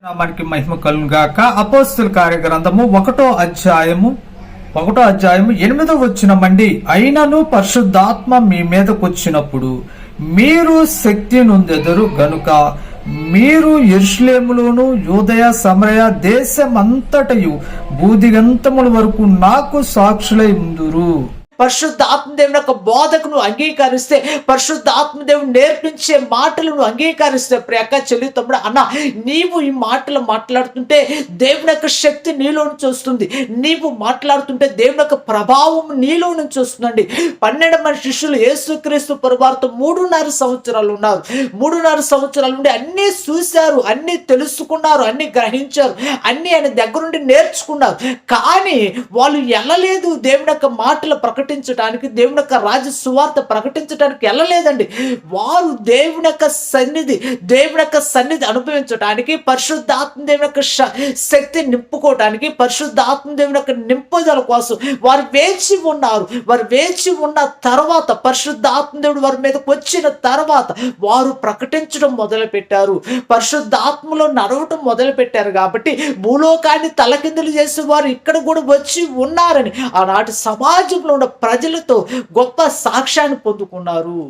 నామానికి మహిమ కలుగును గాక. అపోస్తలుల కార్యగ్రంథము 1వ అధ్యాయము 8వ వచనమండి. అయినను పరిశుద్ధాత్మ మీ మీదకు వచ్చినప్పుడు మీరు శక్తి నొందెదరు గనుక మీరు యెరూషలేములోను యూదయ సమరయ దేశమంతటయు భూదిగంతముల వరకు నాకు సాక్షులై ఉందురు. పరిశుద్ధ ఆత్మదేవుని యొక్క బోధకును అంగీకరిస్తే, పరిశుద్ధ ఆత్మదేవుని నేర్పించే మాటలను అంగీకరిస్తే, ప్రియక చెల్లి తమ్ముడు అన్న, నీవు ఈ మాటలు మాట్లాడుతుంటే దేవుని యొక్క శక్తి నీలో నుంచి వస్తుంది. నీవు మాట్లాడుతుంటే దేవుని యొక్క ప్రభావం నీలో నుంచి వస్తుందండి. 12 మంది శిష్యులు యేసుక్రీస్తు ప్రభువారితో 3.5 సంవత్సరాలు ఉన్నారు. 3.5 సంవత్సరాల నుండి అన్నీ చూశారు, అన్నీ తెలుసుకున్నారు, అన్నీ గ్రహించారు, అన్నీ ఆయన దగ్గరుండి నేర్చుకున్నారు. కానీ వాళ్ళు వెళ్ళలేదు దేవుని యొక్క మాటలు ప్రకటించడానికి, దేవుని యొక్క రాజ్య సువార్త ప్రకటించడానికి వెళ్ళలేదండి. వారు దేవుని యొక్క సన్నిధి అనుభవించడానికి, పరిశుద్ధాత్మ దేవుని యొక్క శక్తి నింపుకోవడానికి, పరిశుద్ధాత్మ దేవుని యొక్క నింపుదల కోసం వారు వేచి ఉన్నారు. వారు వేచి ఉన్న తర్వాత పరిశుద్ధాత్మ దేవుడు వారి మీదకి వచ్చిన తర్వాత వారు ప్రకటించడం మొదలు పెట్టారు. పరిశుద్ధాత్మలో నడవటం మొదలు పెట్టారు. కాబట్టి భూలోకాన్ని తలకిందులు చేసే వారు ఇక్కడ కూడా వచ్చి ఉన్నారని ఆనాటి సమాజంలో ఉన్న ప్రజలతో గొప్ప సాక్ష్యాన్ని పొందుకున్నారు.